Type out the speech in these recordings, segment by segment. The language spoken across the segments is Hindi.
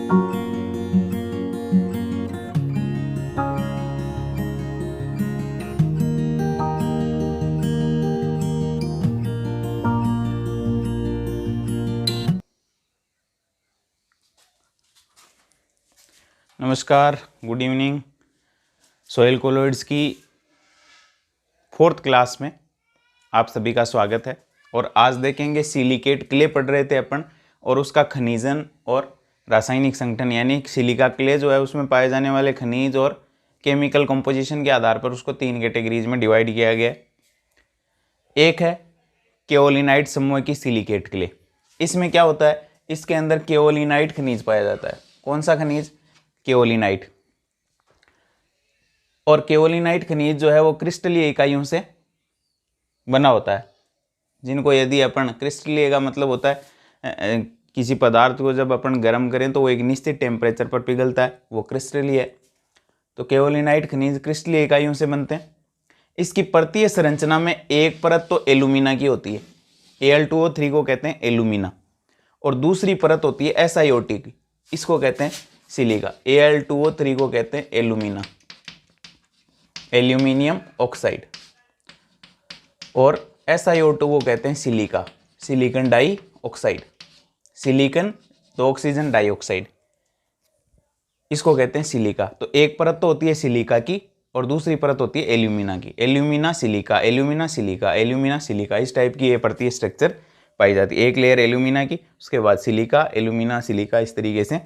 नमस्कार, गुड इवनिंग। सॉइल कोलॉइड्स की 4th क्लास में आप सभी का स्वागत है। और आज देखेंगे सिलिकेट क्ले पढ़ रहे थे अपन, और उसका खनिजन और रासायनिक संगठन, यानी सिलिका क्ले जो है उसमें पाए जाने वाले खनिज और केमिकल कंपोजिशन के आधार पर उसको 3 कैटेगरीज में डिवाइड किया गया है। एक है केओलिनाइट समूह की सिलिकेट क्ले। इसमें क्या होता है, इसके अंदर केओलिनाइट खनिज पाया जाता है। कौन सा खनिज? केओलिनाइट। और केओलिनाइट खनिज जो है वो क्रिस्टलीय इकाइयों से बना होता है, जिनको यदि अपन, क्रिस्टलीय का मतलब होता है किसी पदार्थ को जब अपन गर्म करें तो वो एक निश्चित टेम्परेचर पर पिघलता है, वो क्रिस्टलीय है। तो केओलिनाइट खनिज क्रिस्टलीय इकाइयों से बनते हैं। इसकी परतीय संरचना में एक परत तो एल्यूमिना की होती है, Al2O3 को कहते हैं एल्यूमिना, और दूसरी परत होती है SiO2 की, इसको कहते हैं सिलिका। Al2O3 को कहते हैं एल्यूमिना, एल्यूमिनियम ऑक्साइड, और SiO2 को कहते हैं सिलिका, सिलिकॉन डाई ऑक्साइड। सिलिकॉन तो ऑक्सीजन डाइऑक्साइड, इसको कहते हैं सिलिका। तो एक परत तो होती है सिलिका की और दूसरी परत होती है एल्यूमिना की। Alumina silica, alumina silica, alumina silica, इस टाइप की ये परतीय स्ट्रक्चर पाई जाती है। एक लेयर एल्यूमिना की, उसके बाद सिलिका, एल्यूमिना, सिलिका, इस तरीके से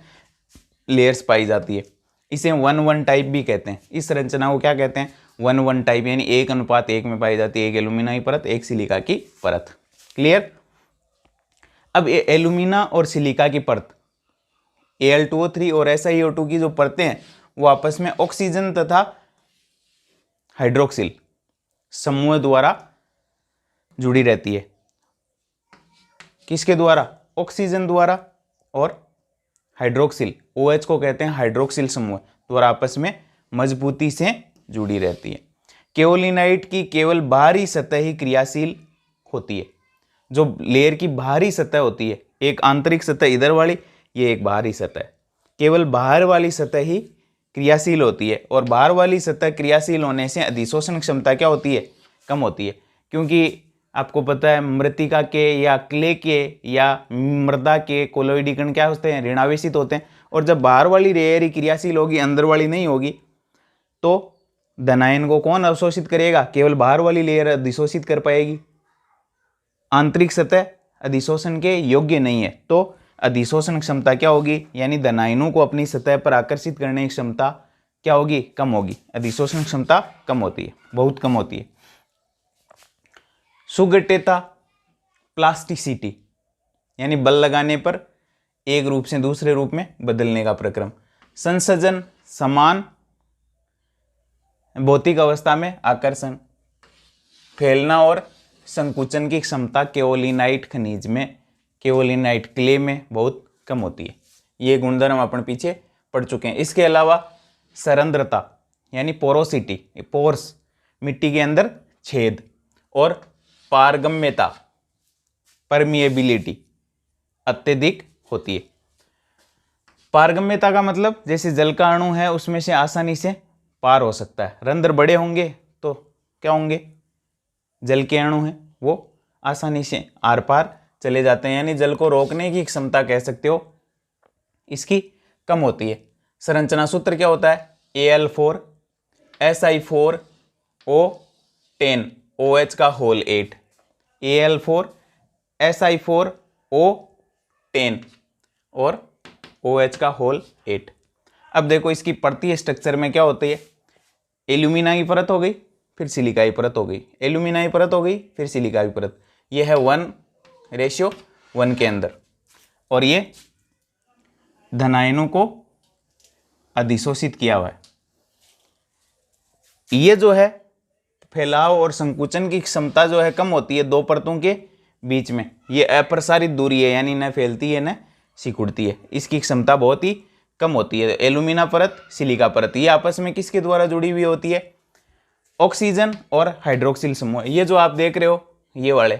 लेयर्स पाई जाती है। इसे 1:1 टाइप भी कहते हैं। इस संरचना को क्या कहते हैं? 1:1 टाइप, यानी 1:1 में पाई जाती है। एक एल्यूमिना की परत, एक सिलिका की परत। क्लियर? अब एल्यूमिना और सिलिका की परत, Al2O3 और SiO2 की जो परतें हैं वो आपस में ऑक्सीजन तथा हाइड्रोक्सिल समूह द्वारा जुड़ी रहती है। किसके द्वारा? ऑक्सीजन द्वारा, और हाइड्रोक्सिल, OH को कहते हैं हाइड्रोक्सिल समूह द्वारा आपस में मजबूती से जुड़ी रहती है। केओलिनाइट की केवल बाहरी सतह ही क्रियाशील होती है। जो लेयर की बाहरी सतह होती है, एक आंतरिक सतह इधर वाली, ये एक बाहरी सतह, केवल बाहर वाली सतह ही क्रियाशील होती है। और बाहर वाली सतह क्रियाशील होने से अधिशोषण क्षमता क्या होती है? कम होती है। क्योंकि आपको पता है मृतिका के या क्ले के या मृदा के कोलोइडी कण क्या होते हैं? ऋणावेशित होते हैं। और जब बाहर वाली लेयर ही क्रियाशील होगी, अंदर वाली नहीं होगी, तो धनायन को कौन अवशोषित करेगा? केवल बाहर वाली लेयर अधिशोषित कर पाएगी। आंतरिक सतह अधिशोषण के योग्य नहीं है, तो अधिशोषण क्षमता क्या होगी? यानी धनायनों को अपनी सतह पर आकर्षित करने की क्षमता क्या होगी? कम होगी। अधिशोषण क्षमता कम होती है, बहुत कम होती है। सुगठिता, प्लास्टिसिटी, यानी बल लगाने पर एक रूप से दूसरे रूप में बदलने का प्रक्रम। संसर्जन, समान भौतिक अवस्था में आकर्षण। फैलना और संकुचन की क्षमता केओलिनाइट खनिज में, केओलिनाइट क्ले में बहुत कम होती है। ये गुणधर्म अपन पीछे पढ़ चुके हैं। इसके अलावा सरंध्रता, यानी पोरोसिटी, पोर्स, मिट्टी के अंदर छेद, और पारगम्यता, परमिएबिलिटी अत्यधिक होती है। पारगम्यता का मतलब जैसे जल का अणु है उसमें से आसानी से पार हो सकता है। रंध्र बड़े होंगे तो क्या होंगे? जल के अणु हैं, वो आसानी से आर पार चले जाते हैं, यानी जल को रोकने की क्षमता कह सकते हो इसकी कम होती है। संरचना सूत्र क्या होता है? Al4 Si4O10 OH का होल 8, Al4 Si4O10 और OH का होल 8। अब देखो इसकी परतीय स्ट्रक्चर में क्या होती है? एल्यूमिना की परत हो गई, फिर सिलिका की परत हो गई, एल्यूमिना की परत हो गई, फिर सिलिका की परत। ये है 1:1 के अंदर, और ये धनायनों को अधिशोषित किया हुआ है। ये जो है फैलाव और संकुचन की क्षमता जो है कम होती है दो परतों के बीच में। ये अप्रसारित दूरी है, यानी न फैलती है न सिकुड़ती है। इसकी क्षमता बहुत ही कम होती है। एल्यूमिना परत, सिलिका परत, ये आपस में किसके द्वारा जुड़ी हुई होती है? ऑक्सीजन और हाइड्रोक्सिल समूह। ये जो आप देख रहे हो ये वाले,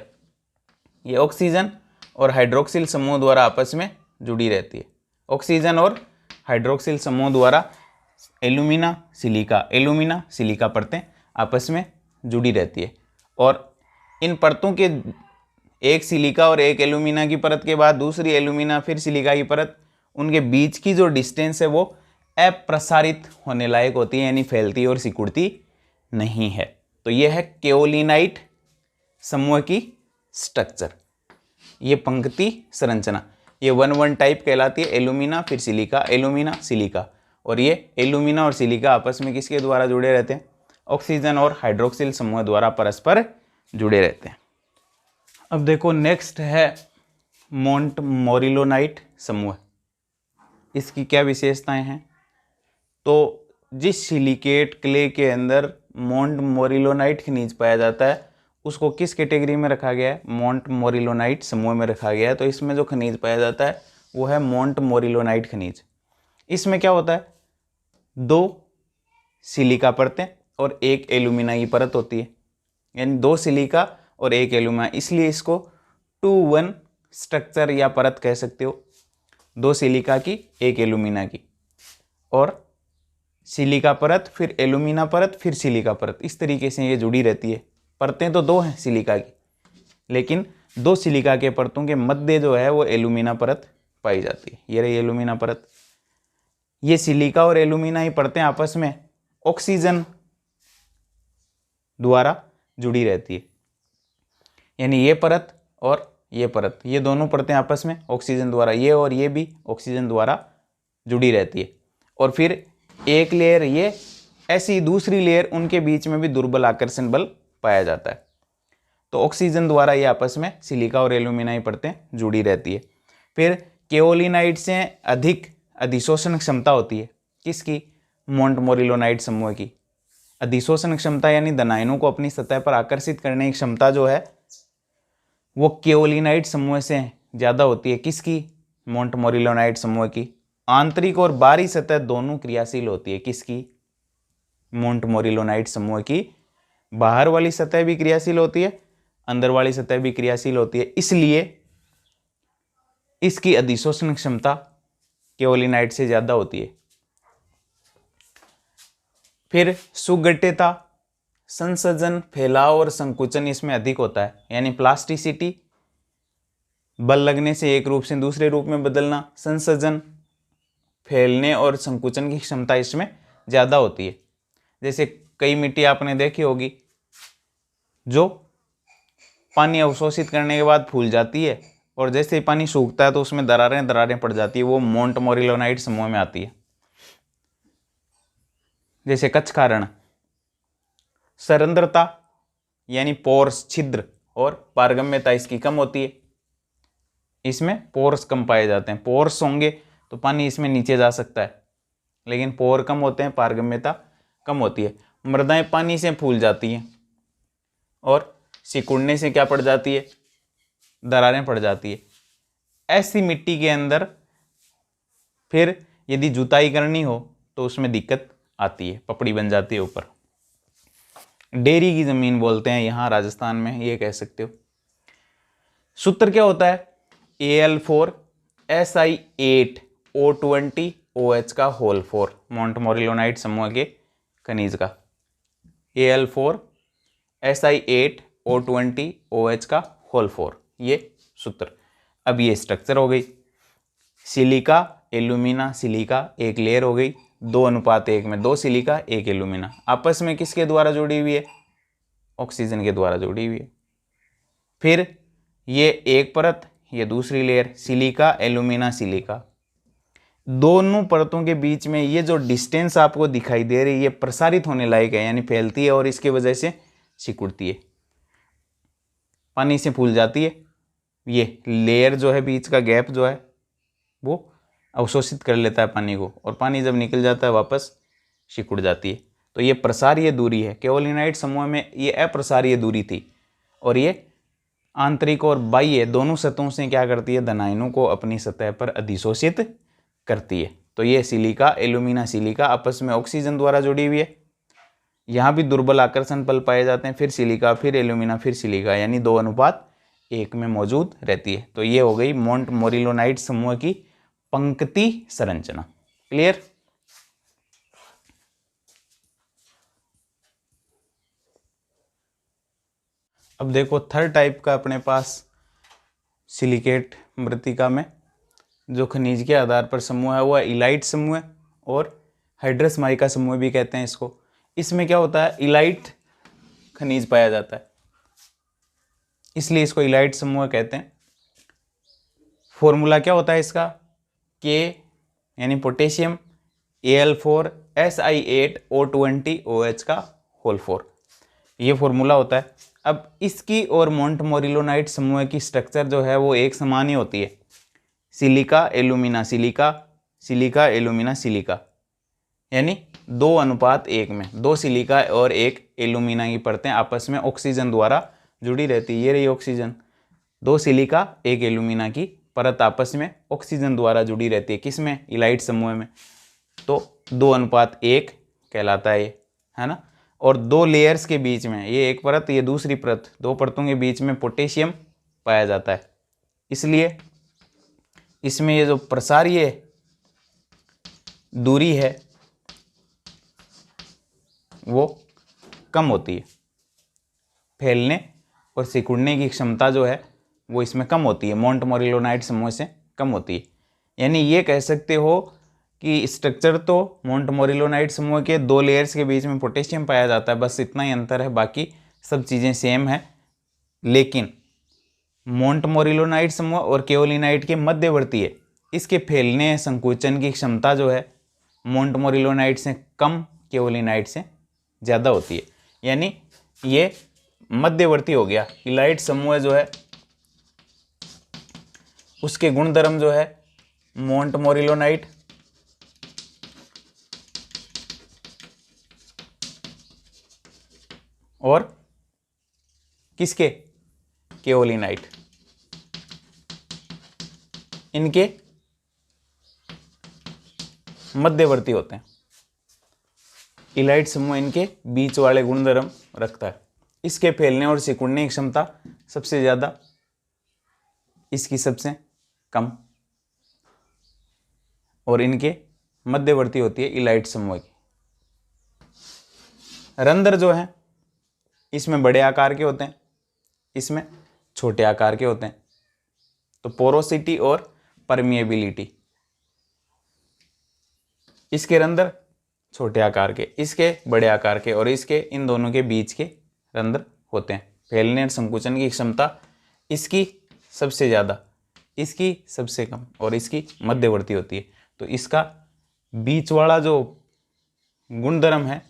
ये ऑक्सीजन और हाइड्रोक्सिल समूह द्वारा आपस में जुड़ी रहती है। ऑक्सीजन और हाइड्रोक्सिल समूह द्वारा एल्यूमिना सिलिका परतें आपस में जुड़ी रहती है। और इन परतों के एक सिलिका और एक एल्यूमिना की परत के बाद दूसरी एल्यूमिना फिर सिलिका की परत, उनके बीच की जो डिस्टेंस है वो अप्रसारित होने लायक होती है, यानी फैलती और सिकुड़ती नहीं है। तो ये है केओलिनाइट समूह की स्ट्रक्चर, ये पंक्ति संरचना, ये 1-1 टाइप कहलाती है। एल्यूमिना फिर सिलिका, एल्यूमिना सिलिका, और ये एल्यूमिना और सिलिका आपस में किसके द्वारा जुड़े रहते हैं? ऑक्सीजन और हाइड्रोक्सिल समूह द्वारा परस्पर जुड़े रहते हैं। अब देखो नेक्स्ट है मोंटमोरिलोनाइट समूह। इसकी क्या विशेषताएं हैं? तो जिस सिलिकेट क्ले के अंदर मोंटमोरिलोनाइट खनिज पाया जाता है उसको किस कैटेगरी में रखा गया है? मोंटमोरिलोनाइट समूह में रखा गया है। तो इसमें जो खनिज पाया जाता है वो है मोंटमोरिलोनाइट खनिज। इसमें क्या होता है? 2 सिलिका परतें और एक एल्यूमिना की परत होती है, यानी 2 सिलिका और एक एल्यूमिना, इसलिए इसको 2-1 स्ट्रक्चर या परत कह सकते हो। 2 सिलिका की एक एल्यूमिना की, और सिलिका परत फिर एल्यूमिना परत फिर सिलिका परत, इस तरीके से ये जुड़ी रहती है। परतें तो 2 हैं सिलिका की, लेकिन 2 सिलिका के परतों के मध्य जो है वो एल्यूमिना परत पाई जाती है। ये रही एल्यूमिना परत। ये सिलिका और एल्यूमिना ही परतें आपस में ऑक्सीजन द्वारा जुड़ी रहती है, यानी ये परत और ये परत, ये दोनों परतें आपस में ऑक्सीजन द्वारा, ये और ये भी ऑक्सीजन द्वारा जुड़ी रहती है। और फिर एक लेयर ये, ऐसी दूसरी लेयर, उनके बीच में भी दुर्बल आकर्षण बल पाया जाता है। तो ऑक्सीजन द्वारा ये आपस में सिलिका और एल्यूमिना की परतें जुड़ी रहती है। फिर केओलिनाइट से अधिक अधिशोषण क्षमता होती है। किसकी? मोंटमोरिलोनाइट समूह की। अधिशोषण क्षमता यानी धनायनों को अपनी सतह पर आकर्षित करने की क्षमता जो है वो केओलिनाइट समूह से ज़्यादा होती है। किसकी? मोंटमोरिलोनाइट समूह की। आंतरिक और बाहरी सतह दोनों क्रियाशील होती है। किसकी? मोंटमोरिलोनाइट समूह की। बाहर वाली सतह भी क्रियाशील होती है, अंदर वाली सतह भी क्रियाशील होती है, इसलिए इसकी अधिशोषण क्षमता केओलिनाइट से ज़्यादा होती है। फिर सुगठिता, संसर्जन, फैलाव और संकुचन इसमें अधिक होता है, यानी प्लास्टिसिटी, बल लगने से एक रूप से दूसरे रूप में बदलना, संसर्जन, फैलने और संकुचन की क्षमता इसमें ज़्यादा होती है। जैसे कई मिट्टी आपने देखी होगी जो पानी अवशोषित करने के बाद फूल जाती है, और जैसे ही पानी सूखता है तो उसमें दरारें पड़ जाती है, वो मोंटमोरिलोनाइट समूह में आती है। जैसे कच्छकारण। सरंध्रता यानी पोर्स, छिद्र, और पारगम्यता इसकी कम होती है। इसमें पोर्स कम पाए जाते हैं। पोर्स होंगे तो पानी इसमें नीचे जा सकता है, लेकिन पोर कम होते हैं, पारगम्यता कम होती है। मृदाएं पानी से फूल जाती हैं और सिकुड़ने से क्या पड़ जाती है? दरारें पड़ जाती है। ऐसी मिट्टी के अंदर फिर यदि जुताई करनी हो तो उसमें दिक्कत आती है, पपड़ी बन जाती है ऊपर। डेरी की जमीन बोलते हैं यहाँ राजस्थान में, ये कह सकते हो। सूत्र क्या होता है? Al4Si8O20OH का होल 4, मोंटमोरिलोनाइट समूह के खनिज का। Al4Si8O20OH का होल 4, ये सूत्र। अब ये स्ट्रक्चर हो गई। सिलिका, एल्यूमिना, सिलिका एक लेयर हो गई, 2:1 में, 2 सिलिका 1 एल्यूमिना, आपस में किसके द्वारा जुड़ी हुई है? ऑक्सीजन के द्वारा जुड़ी हुई है। फिर ये एक परत, ये दूसरी लेयर, सिलिका, एल्यूमिना, सिलिका। दोनों परतों के बीच में ये जो डिस्टेंस आपको दिखाई दे रही है, ये प्रसारित होने लायक है, यानी फैलती है और इसके वजह से सिकुड़ती है, पानी से फूल जाती है। ये लेयर जो है, बीच का गैप जो है, वो अवशोषित कर लेता है पानी को, और पानी जब निकल जाता है वापस सिकुड़ जाती है। तो ये प्रसारीय दूरी है। केओलिनाइट समूह में ये अप्रसारीय दूरी थी, और ये आंतरिक और बाह्य दोनों सतहों से क्या करती है? धनायनों को अपनी सतह पर अधिशोषित करती है। तो ये सिलिका, एल्यूमिना, सिलिका आपस में ऑक्सीजन द्वारा जुड़ी हुई है। यहाँ भी दुर्बल आकर्षण बल पाए जाते हैं, फिर सिलिका, फिर एल्यूमिना, फिर सिलिका, यानी 2:1 में मौजूद रहती है। तो ये हो गई मोंटमोरिलोनाइट समूह की पंक्ति संरचना। क्लियर। अब देखो थर्ड टाइप का अपने पास सिलिकेट मृत्तिका में जो खनिज के आधार पर समूह है वो है इलाइट समूह है, और हाइड्रस माइका समूह भी कहते हैं इसको। इसमें क्या होता है, इलाइट खनिज पाया जाता है, इसलिए इसको इलाइट समूह कहते हैं। फॉर्मूला क्या होता है इसका, के यानी पोटेशियम Al4Si8O20OH का होल 4, ये फॉर्मूला होता है। अब इसकी और मोंटमोरिलोनाइट समूह की स्ट्रक्चर जो है वो एक समान ही होती है, silica alumina silica, silica alumina silica, यानी 2:1 में 2 सिलिका और 1 एल्यूमिना की परतें आपस में ऑक्सीजन द्वारा जुड़ी रहती है। ये रही ऑक्सीजन, 2 सिलिका 1 एल्यूमिना की परत आपस में ऑक्सीजन द्वारा जुड़ी रहती है, किसमें, इलाइट समूह में। तो 2:1 कहलाता है ये, है ना। और 2 लेयर्स के बीच में, ये एक परत ये दूसरी परत, 2 परतों के बीच में पोटेशियम पाया जाता है, इसलिए इसमें ये जो प्रसारीय दूरी है वो कम होती है, फैलने और सिकुड़ने की क्षमता जो है वो इसमें कम होती है, मोंटमोरिलोनाइट समूह से कम होती है। यानी ये कह सकते हो कि स्ट्रक्चर तो मोंटमोरिलोनाइट समूह के 2 लेयर्स के बीच में पोटेशियम पाया जाता है, बस इतना ही अंतर है, बाकी सब चीज़ें सेम है। लेकिन मोंटमोरिलोनाइट समूह और केओलिनाइट के मध्यवर्ती है, इसके फैलने संकुचन की क्षमता जो है मोंटमोरिलोनाइट से कम, केओलिनाइट से ज़्यादा होती है। यानी ये मध्यवर्ती हो गया। इलाइट समूह जो है उसके गुणधर्म जो है मोंटमोरिलोनाइट और किसके, केओलिनाइट, इनके मध्यवर्ती होते हैं। इलाइट समूह इनके बीच वाले गुणधर्म रखता है, इसके फैलने और सिकुड़ने की क्षमता सबसे ज़्यादा, इसकी सबसे कम, और इनके मध्यवर्ती होती है इलाइट समूह की। रंध्र जो है इसमें बड़े आकार के होते हैं, इसमें छोटे आकार के होते हैं। तो पोरोसिटी और परमिएबिलिटी, इसके रंध्र छोटे आकार के, इसके बड़े आकार के, और इसके इन दोनों के बीच के रंध्र होते हैं। फैलने और संकुचन की क्षमता इसकी सबसे ज़्यादा, इसकी सबसे कम, और इसकी मध्यवर्ती होती है। तो इसका बीच वाला जो गुणधर्म है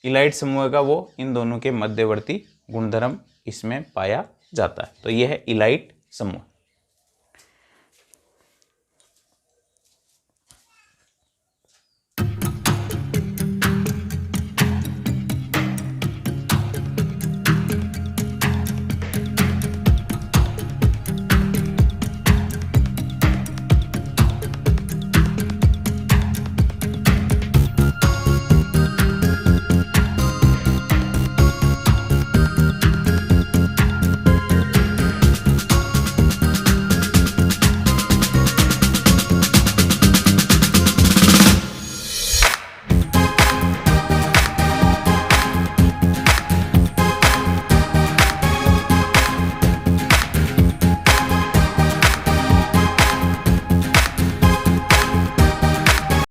इलाइट समूह का, वो इन दोनों के मध्यवर्ती गुणधर्म इसमें पाया जाता है। तो यह है इलाइट समूह।